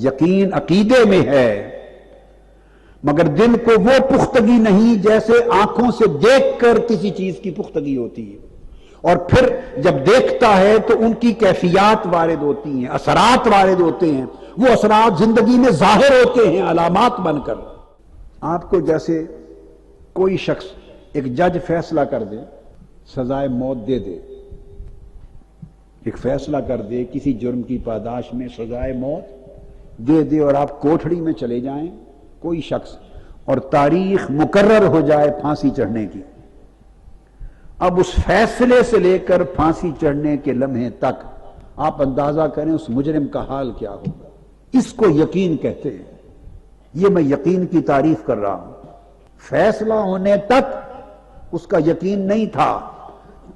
یقین عقیدے میں ہے، مگر دل کو وہ پختگی نہیں جیسے آنکھوں سے دیکھ کر کسی چیز کی پختگی ہوتی ہے، اور پھر جب دیکھتا ہے تو ان کی کیفیات وارد ہوتی ہیں، اثرات وارد ہوتے ہیں، وہ اثرات زندگی میں ظاہر ہوتے ہیں علامات بن کر۔ آپ کو جیسے کوئی شخص ایک جج فیصلہ کر دے، سزائے موت دے دے، ایک فیصلہ کر دے کسی جرم کی پاداش میں سزائے موت دے دے، اور آپ کوٹھڑی میں چلے جائیں کوئی شخص، اور تاریخ مقرر ہو جائے پھانسی چڑھنے کی، اب اس فیصلے سے لے کر پھانسی چڑھنے کے لمحے تک آپ اندازہ کریں اس مجرم کا حال کیا ہوگا۔ اس کو یقین کہتے ہیں، یہ میں یقین کی تعریف کر رہا ہوں۔ فیصلہ ہونے تک اس کا یقین نہیں تھا،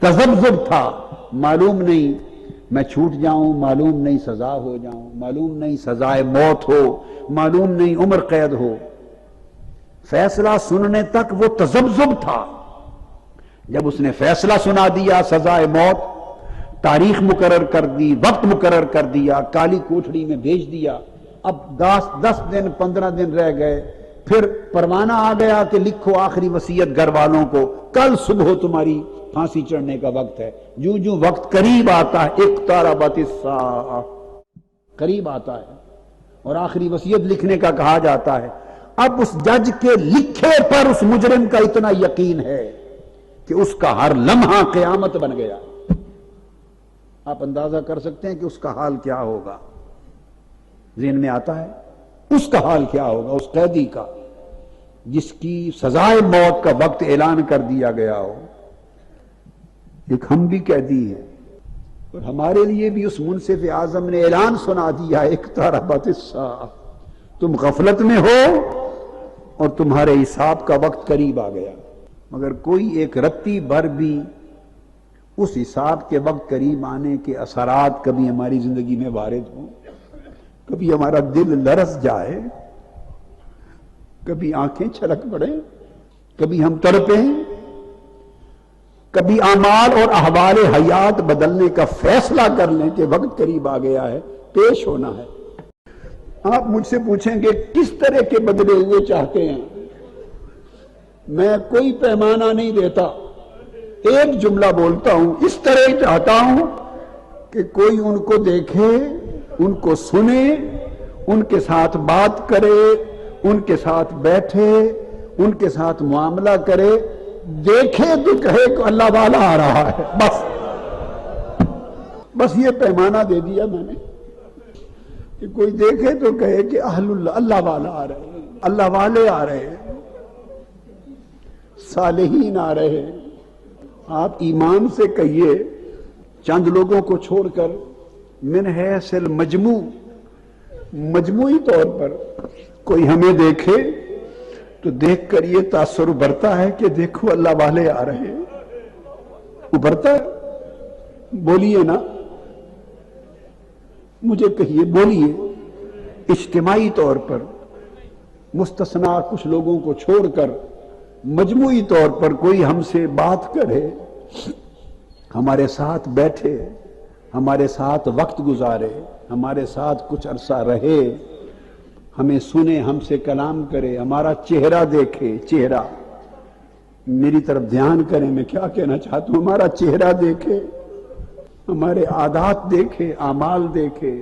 تذبذب تھا، معلوم نہیں میں چھوٹ جاؤں، معلوم نہیں سزا ہو جاؤں، معلوم نہیں سزائے موت ہو، معلوم نہیں عمر قید ہو۔ فیصلہ سننے تک وہ تذبذب تھا، جب اس نے فیصلہ سنا دیا سزائے موت، تاریخ مقرر کر دی، وقت مقرر کر دیا، کالی کوٹھڑی میں بھیج دیا، اب 10 دن 15 دن رہ گئے، پھر پروانہ آ گیا کہ لکھو آخری وصیت گھر والوں کو، کل صبح تمہاری پھانسی چڑھنے کا وقت ہے۔ جو جو وقت قریب آتا ہے، اقتربت الساعہ، قریب آتا ہے، اور آخری وصیت لکھنے کا کہا جاتا ہے۔ اب اس جج کے لکھے پر اس مجرم کا اتنا یقین ہے کہ اس کا ہر لمحہ قیامت بن گیا۔ آپ اندازہ کر سکتے ہیں کہ اس کا حال کیا ہوگا، ذہن میں آتا ہے اس کا حال کیا ہوگا، اس قیدی کا جس کی سزائے موت کا وقت اعلان کر دیا گیا ہو۔ ایک ہم بھی قیدی ہیں، اور ہمارے لیے بھی اس منصف اعظم نے اعلان سنا دیا، اقتربت الساعہ، تم غفلت میں ہو اور تمہارے حساب کا وقت قریب آ گیا۔ مگر کوئی ایک رتی بھر بھی اس حساب کے وقت قریب آنے کے اثرات کبھی ہماری زندگی میں وارد ہوں، کبھی ہمارا دل لرز جائے، کبھی آنکھیں چھلک پڑیں، کبھی ہم تڑپیں، کبھی اعمال اور احوال حیات بدلنے کا فیصلہ کر لیں کہ وقت قریب آ گیا ہے، پیش ہونا ہے۔ آپ مجھ سے پوچھیں گے کس طرح کے بدلے ہوئے چاہتے ہیں، میں کوئی پیمانہ نہیں دیتا، ایک جملہ بولتا ہوں، اس طرح چاہتا ہوں کہ کوئی ان کو دیکھے، ان کو سنے، ان کے ساتھ بات کرے، ان کے ساتھ بیٹھے، ان کے ساتھ معاملہ کرے، دیکھے تو کہے کہ اللہ والا آ رہا ہے، بس یہ پیمانہ دے دیا میں نے کہ کوئی دیکھے تو کہے کہ اللہ والا آ رہے ہیں، اللہ والے آ رہے ہیں، صالحین آ رہے ہیں۔ آپ ایمان سے کہیے، چند لوگوں کو چھوڑ کر من حیث المجموع، مجموعی طور پر کوئی ہمیں دیکھے تو دیکھ کر یہ تاثر ابھرتا ہے کہ دیکھو اللہ والے آ رہے ہیں، ابھرتا ہے؟ بولیے نا، مجھے کہیے، بولیے۔ اجتماعی طور پر مستثنا کچھ لوگوں کو چھوڑ کر مجموعی طور پر کوئی ہم سے بات کرے، ہمارے ساتھ بیٹھے، ہمارے ساتھ وقت گزارے، ہمارے ساتھ کچھ عرصہ رہے، ہمیں سنے، ہم سے کلام کرے، ہمارا چہرہ دیکھے، چہرہ، میری طرف دھیان کریں، میں کیا کہنا چاہتا ہوں، ہمارا چہرہ دیکھے، ہمارے عادات دیکھے، اعمال دیکھے،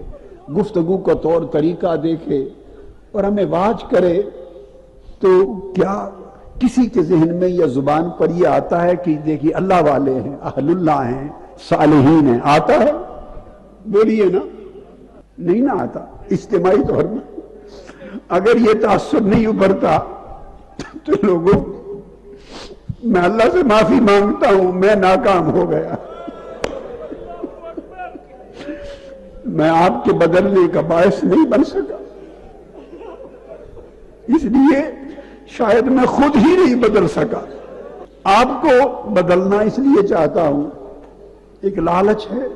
گفتگو کا طور طریقہ دیکھے، اور ہمیں واچ کرے، تو کیا کسی کے ذہن میں یا زبان پر یہ آتا ہے کہ دیکھیے اللہ والے ہیں، اہل اللہ ہیں، صالحین ہیں؟ آتا ہے؟ بولیے نا، نہیں نہ آتا۔ اجتماعی طور پر اگر یہ تاثر نہیں ابھرتا تو لوگوں، میں اللہ سے معافی مانگتا ہوں، میں ناکام ہو گیا، میں آپ کے بدلنے کا باعث نہیں بن سکا، اس لیے شاید میں خود ہی نہیں بدل سکا۔ آپ کو بدلنا اس لیے چاہتا ہوں، ایک لالچ ہے،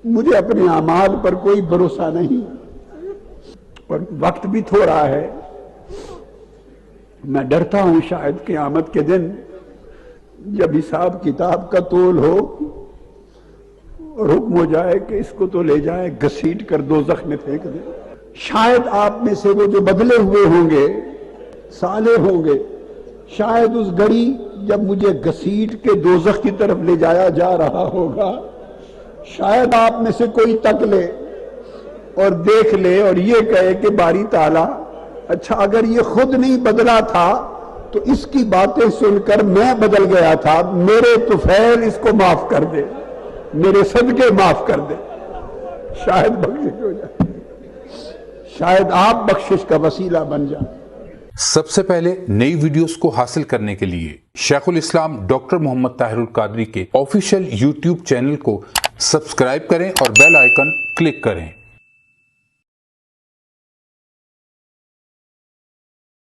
مجھے اپنے اعمال پر کوئی بھروسہ نہیں، اور وقت بھی تھوڑا ہے، میں ڈرتا ہوں شاید قیامت کے دن جب حساب کتاب کا تول ہو اور حکم ہو جائے کہ اس کو تو لے جائے گھسیٹ کر دوزخ میں پھینک دے، شاید آپ میں سے وہ جو بدلے ہوئے ہوں گے صالح ہوں گے، شاید اس گھڑی جب مجھے گھسیٹ کے دوزخ کی طرف لے جایا جا رہا ہوگا، شاید آپ میں سے کوئی تک لے اور دیکھ لے اور یہ کہے کہ باری تعالیٰ اچھا اگر یہ خود نہیں بدلا تھا تو اس کی باتیں سن کر میں بدل گیا تھا، میرے طفیل اس کو معاف کر دے، میرے صدقے معاف کر دے، شاید بخشش ہو جائے، شاید آپ بخشش کا وسیلہ بن جائیں۔ سب سے پہلے نئی ویڈیوز کو حاصل کرنے کے لیے شیخ الاسلام ڈاکٹر محمد طاہر القادری کے آفیشیل یوٹیوب چینل کو سبسکرائب کریں اور بیل آئیکن کلک کریں۔